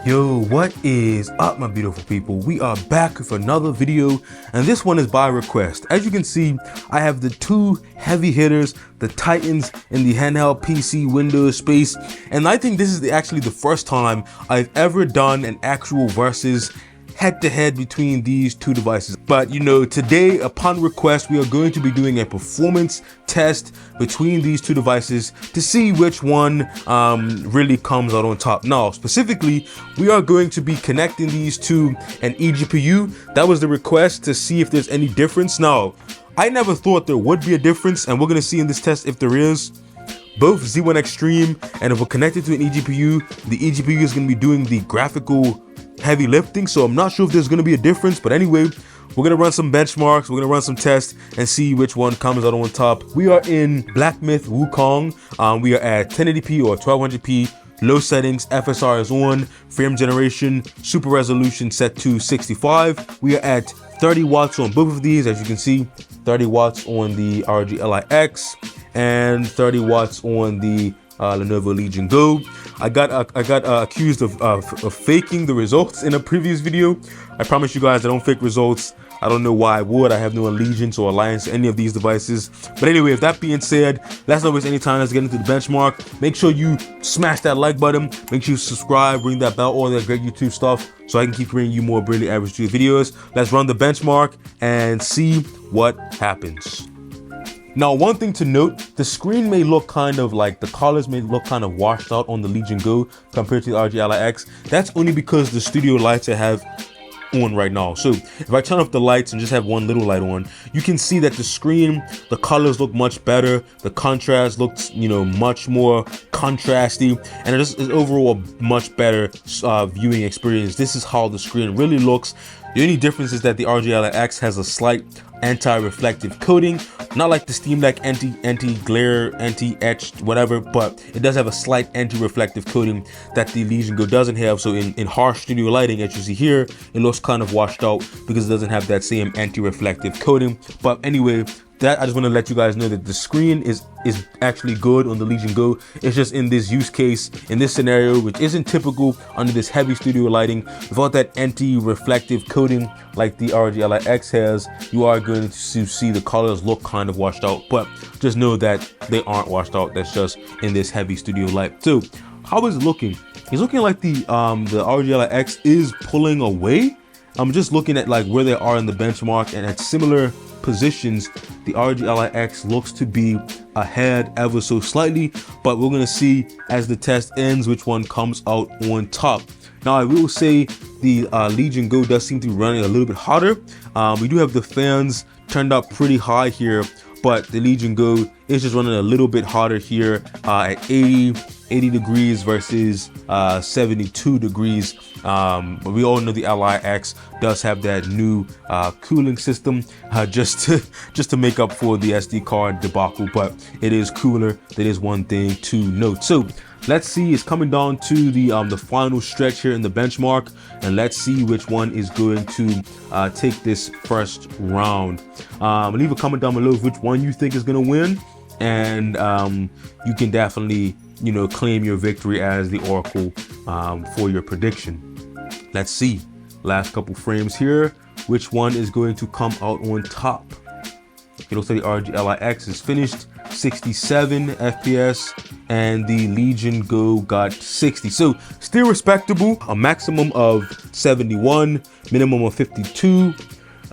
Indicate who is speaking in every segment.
Speaker 1: Yo, what is up, my beautiful people? We are back with another video, and this one is by request. As you can see, I have the two heavy hitters, the Titans in the handheld PC Windows space, and I think this is actually the first time I've ever done an actual versus head-to-head between these two devices. But you know, today upon request we are going to be doing a performance test between these two devices to see which one really comes out on top. Now specifically, we are going to be connecting these to an eGPU. That was the request, to see if there's any difference. Now I never thought there would be a difference, and we're going to see in this test if there is. Both Z1 Extreme, and if we're connected to an eGPU, the eGPU is going to be doing the graphical heavy lifting, so I'm not sure if there's going to be a difference. But anyway, we're going to run some benchmarks, we're going to run some tests and see which one comes out on top. We are in Black Myth Wukong. We are at 1080p or 1200p, low settings, FSR is on, frame generation, super resolution set to 65. We are at 30 watts on both of these, as you can see, 30 watts on the ROG Ally X and 30 watts on the Lenovo Legion Go. I got accused of faking the results in a previous video. I promise you guys I don't fake results. I don't know why I would. I have no allegiance or alliance to any of these devices. But anyway, with that being said, let's not waste any time. Let's get into the benchmark. Make sure you smash that like button. Make sure you subscribe, ring that bell, all that great YouTube stuff, so I can keep bringing you more brilliant average videos. Let's run the benchmark and see what happens. Now, one thing to note, the screen may look kind of like, the colors may look kind of washed out on the Legion Go compared to the ROG Ally X. That's only because the studio lights I have on right now. So if I turn off the lights and just have one little light on, you can see that the screen, the colors look much better, the contrast looks, you know, much more contrasty, and it just is overall a much better viewing experience. This is how the screen really looks. The only difference is that the ROG Ally X has a slight anti-reflective coating, not like the Steam Deck anti-glare, anti-etched, whatever, but it does have a slight anti-reflective coating that the Legion Go doesn't have. So in harsh studio lighting, as you see here, it looks kind of washed out because it doesn't have that same anti-reflective coating. But anyway, that I just want to let you guys know that the screen is actually good on the Legion Go. It's just in this use case, in this scenario, which isn't typical under this heavy studio lighting, without that anti-reflective coating like the ROG Ally X has, you are going to see the colors look kind of washed out. But just know that they aren't washed out. That's just in this heavy studio light. So how is it looking? It's looking like the ROG Ally X is pulling away. I'm just looking at like where they are in the benchmark, and at similar positions, the ROG Ally X looks to be ahead ever so slightly, but we're gonna see as the test ends which one comes out on top. Now I will say the Legion Go does seem to be running a little bit hotter. We do have the fans turned up pretty high here, but the Legion Go is just running a little bit hotter here at 80 degrees versus 72 degrees. But we all know the Ally X does have that new cooling system just to make up for the SD card debacle, but it is cooler. That is one thing to note. So let's see, it's coming down to the final stretch here in the benchmark, and let's see which one is going to take this first round. Leave a comment down below which one you think is going to win, and you can definitely, you know, claim your victory as the oracle for your prediction. Let's see, last couple frames here, which one is going to come out on top. It looks like the ROG Ally X is finished 67 FPS, and the Legion Go got 60. So still respectable. A maximum of 71, minimum of 52.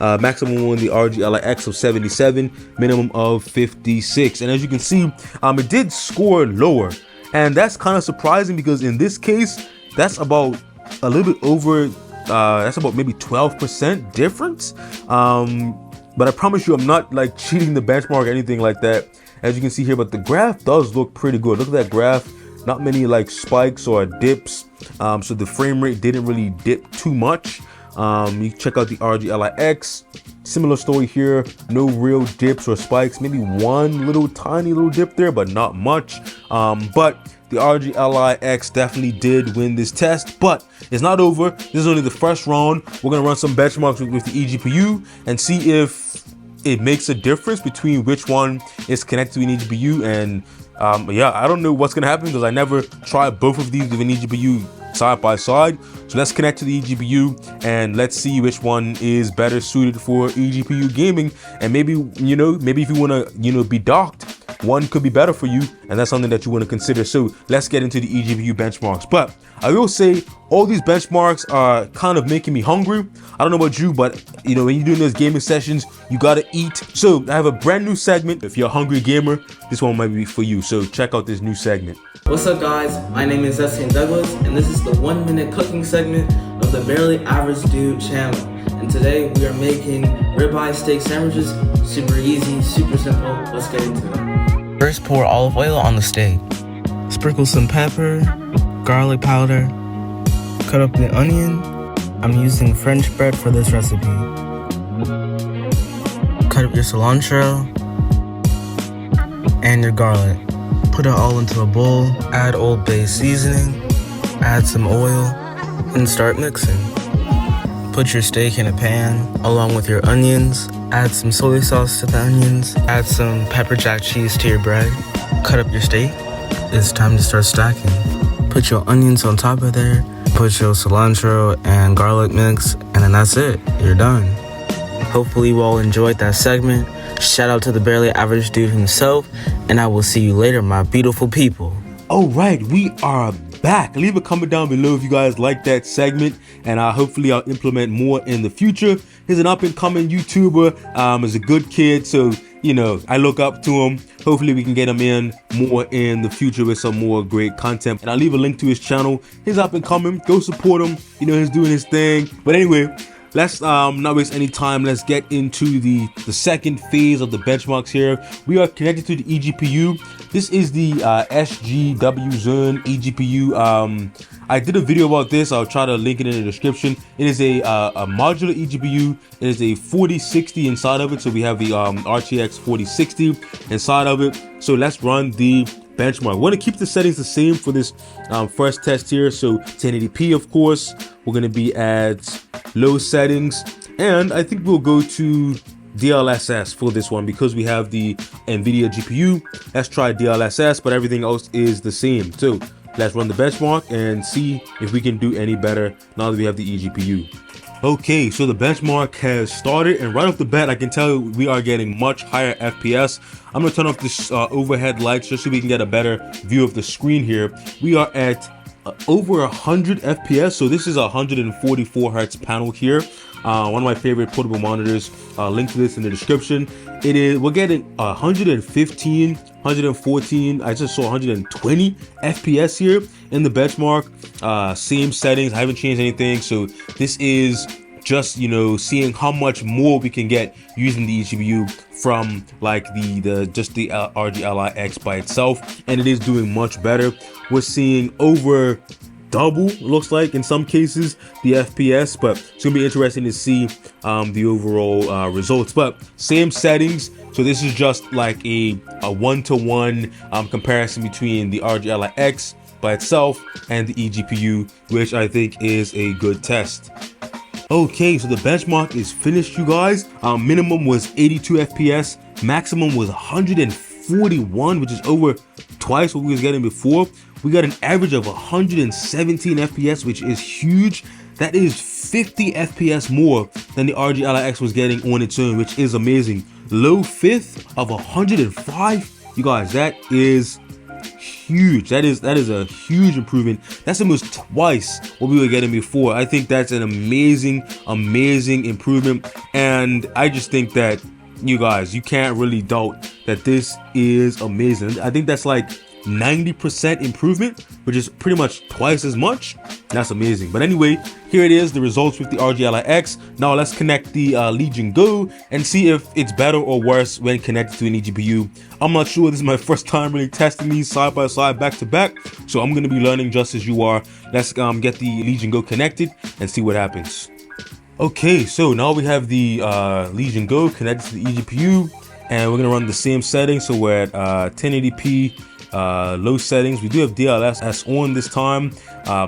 Speaker 1: Maximum on the ROG Ally X of 77, minimum of 56. And as you can see, it did score lower, and that's kind of surprising because in this case, that's about a little bit over, that's about maybe 12% difference. But I promise you, I'm not like cheating the benchmark or anything like that, as you can see here. But the graph does look pretty good. Look at that graph, not many like spikes or dips. So the frame rate didn't really dip too much. You check out the ROG Ally X, similar story here, no real dips or spikes, maybe one little tiny little dip there, but not much. But the ROG Ally X definitely did win this test, but it's not over. This is only the first round. We're gonna run some benchmarks with the eGPU and see if it makes a difference between which one is connected to an eGPU. And yeah, I don't know what's gonna happen because I never tried both of these with an eGPU side by side. So let's connect to the eGPU and let's see which one is better suited for eGPU gaming. And maybe, maybe if you want to, be docked, one could be better for you, and that's something that you want to consider. So let's get into the eGPU benchmarks. But I will say all these benchmarks are kind of making me hungry. I don't know about you, but when you're doing those gaming sessions, you gotta eat. So I have a brand new segment. If you're a hungry gamer, this one might be for you. So check out this new segment.
Speaker 2: What's up, guys? My name is Etienne Douglas, and this is the 1-minute cooking segment of the Barely Average Dude channel. And today we are making ribeye steak sandwiches. Super easy, super simple. Let's get into it. First, pour olive oil on the steak. Sprinkle some pepper, garlic powder, cut up the onion. I'm using French bread for this recipe. Cut up your cilantro and your garlic. Put it all into a bowl, add Old Bay seasoning, add some oil, and start mixing. Put your steak in a pan along with your onions. Add some soy sauce to the onions. Add some pepper jack cheese to your bread. Cut up your steak. It's time to start stacking. Put your onions on top of there. Put your cilantro and garlic mix, and then that's it. You're done. Hopefully you all enjoyed that segment. Shout out to the Barely Average Dude himself, and I will see you later, my beautiful people.
Speaker 1: All right, we are back. Leave a comment down below if you guys like that segment, and hopefully I'll implement more in the future. He's an up-and-coming YouTuber. He's a good kid, so I look up to him. Hopefully we can get him in more in the future with some more great content, and I'll leave a link to his channel. He's up and coming. Go support him. He's doing his thing. But anyway, let's not waste any time. Let's get into the second phase of the benchmarks here. We are connected to the eGPU. This is the SGW Zone eGPU. I did a video about this. I'll try to link it in the description. It is a modular eGPU. It is a 4060 inside of it. So we have the RTX 4060 inside of it. So let's run the benchmark. We're going to keep the settings the same for this first test here. So 1080p, of course. We're going to be at low settings. And I think we'll go to DLSS for this one because we have the NVIDIA GPU. Let's try DLSS, but everything else is the same. So let's run the benchmark and see if we can do any better now that we have the eGPU. Okay, so the benchmark has started, and right off the bat, I can tell we are getting much higher FPS. I'm gonna turn off this overhead lights just so we can get a better view of the screen here. We are at over 100 FPS, so this is a 144 hertz panel here. One of my favorite portable monitors. Link to this in the description. We're getting 115, 114. I just saw 120 FPS here in the benchmark. Same settings. I haven't changed anything. So this is just seeing how much more we can get using the eGPU from like the ROG Ally X by itself, and it is doing much better. We're seeing over double, looks like in some cases, the FPS, but it's gonna be interesting to see the overall results. But same settings, so this is just like a one-to-one comparison between the ROG Ally X by itself and the eGPU, which I think is a good test. Okay, so the benchmark is finished, you guys. Minimum was 82 FPS, maximum was 141, which is over twice what we was getting before. We got an average of 117 FPS, which is huge. That is 50 FPS more than the ROG Ally X was getting on its own, which is amazing. Low fifth of 105, you guys, that is huge. That is a huge improvement. That's almost twice what we were getting before. I think that's an amazing improvement, and I just think that you guys, you can't really doubt that this is amazing. I think that's like 90% improvement, which is pretty much twice as much. That's amazing. But anyway, here it is, the results with the ROG Ally X. Now let's connect the Legion Go and see if it's better or worse when connected to an eGPU. I'm not sure. This is my first time really testing these side by side, back to back, so I'm going to be learning just as you are. Let's get the Legion Go connected and see what happens. Okay, so now we have the Legion Go connected to the eGPU, and we're going to run the same settings. So we're at 1080p low settings. We do have DLSS on this time,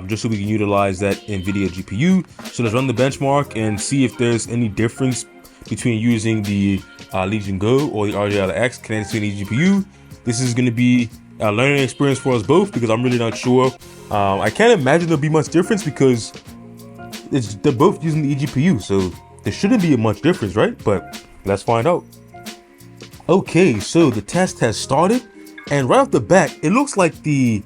Speaker 1: just so we can utilize that NVIDIA GPU. So let's run the benchmark and see if there's any difference between using the Legion Go or the ROG Ally X connected to an eGPU. This is going to be a learning experience for us both, because I'm really not sure. I can't imagine there'll be much difference because they're both using the eGPU, so there shouldn't be much difference, right? But let's find out. Okay, so the test has started, and right off the bat, it looks like the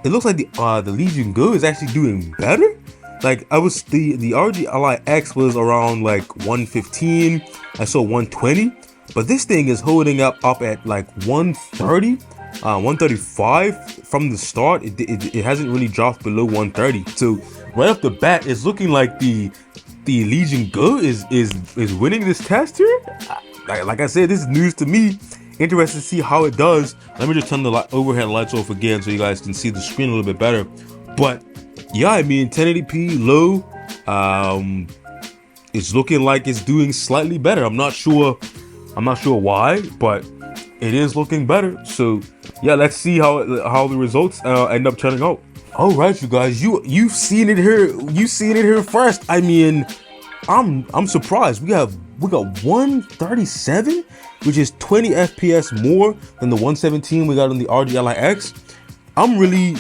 Speaker 1: Legion Go is actually doing better. Like the ROG Ally X was around like 115. I saw 120, but this thing is holding up at like 130, 135 from the start. It hasn't really dropped below 130. So right off the bat, it's looking like the Legion Go is winning this test here. Like I said, this is news to me. Interested to see how it does. Let me just turn the overhead lights off again so you guys can see the screen a little bit better. But yeah, I mean 1080p low. It's looking like it's doing slightly better. I'm not sure why, but it is looking better. So yeah, let's see how the results end up turning out. All right, you guys, you've seen it here. You've seen it here first. I mean, I'm surprised. We got 137, which is 20 FPS more than the 117 we got on the ROG Ally X. I'm really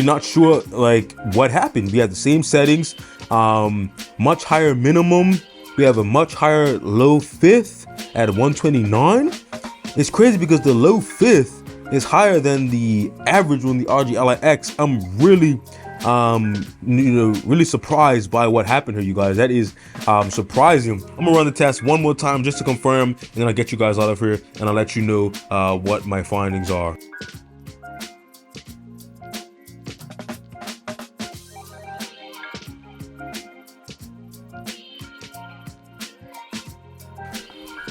Speaker 1: not sure like what happened. We had the same settings, much higher minimum. We have a much higher low fifth at 129. It's crazy because the low fifth is higher than the average on the ROG Ally X. I'm really really surprised by what happened here, you guys. That is surprising. I'm gonna run the test one more time just to confirm, and then I'll get you guys out of here and I'll let you know what my findings are.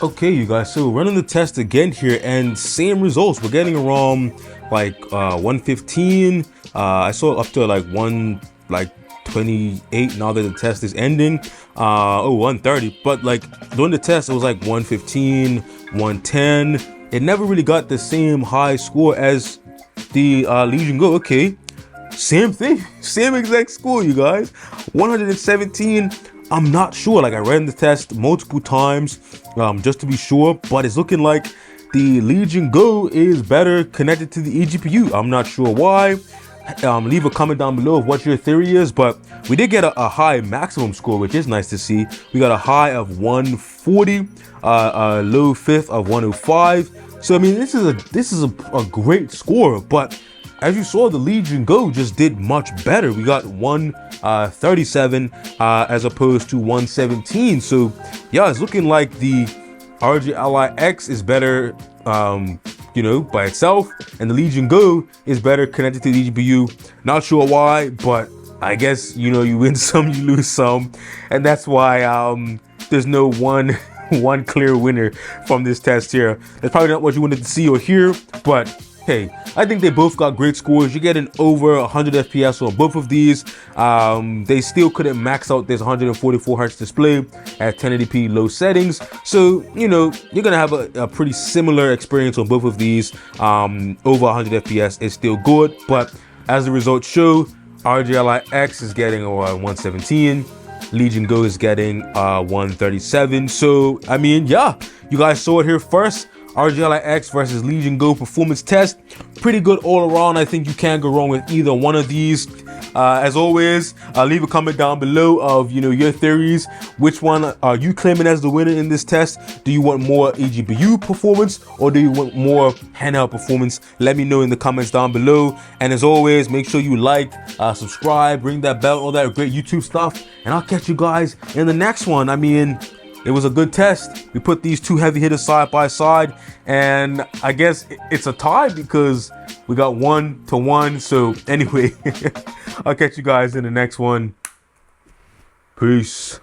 Speaker 1: Okay, you guys, so running the test again here, and same results. We're getting around like 115. I saw up to like 128 now that the test is ending. 130, but like during the test it was like 115, 110. It never really got the same high score as the Legion Go. Okay, same thing, same exact score, you guys. 117. I'm not sure. Like I ran the test multiple times just to be sure, but it's looking like the Legion Go is better connected to the eGPU. I'm not sure why. Leave a comment down below of what your theory is, but we did get a high maximum score, which is nice to see. We got a high of 140, a low fifth of 105. So I mean, this is a great score, but as you saw, the Legion Go just did much better. We got 137 as opposed to 117. So yeah, it's looking like the ROG Ally X is better by itself, and the Legion Go is better connected to the eGPU. Not sure why, but I guess you win some, you lose some, and that's why there's no one clear winner from this test here. That's probably not what you wanted to see or hear, but hey, I think they both got great scores. You're getting over 100 FPS on both of these. They still couldn't max out this 144 Hz display at 1080p low settings. So, you're gonna have a pretty similar experience on both of these. Over 100 FPS is still good, but as the results show, ROG Ally X is getting 117. Legion Go is getting 137. So, I mean, yeah, you guys saw it here first. ROG Ally X versus Legion Go performance test. Pretty good all around. I think you can't go wrong with either one of these. As always, leave a comment down below of your theories. Which one are you claiming as the winner in this test? Do you want more eGPU performance, or do you want more handheld performance? Let me know in the comments down below. And as always, make sure you like, subscribe, ring that bell, all that great YouTube stuff. And I'll catch you guys in the next one. I mean, it was a good test. We put these two heavy hitters side by side, and I guess it's a tie because we got 1-1. So anyway, I'll catch you guys in the next one. Peace.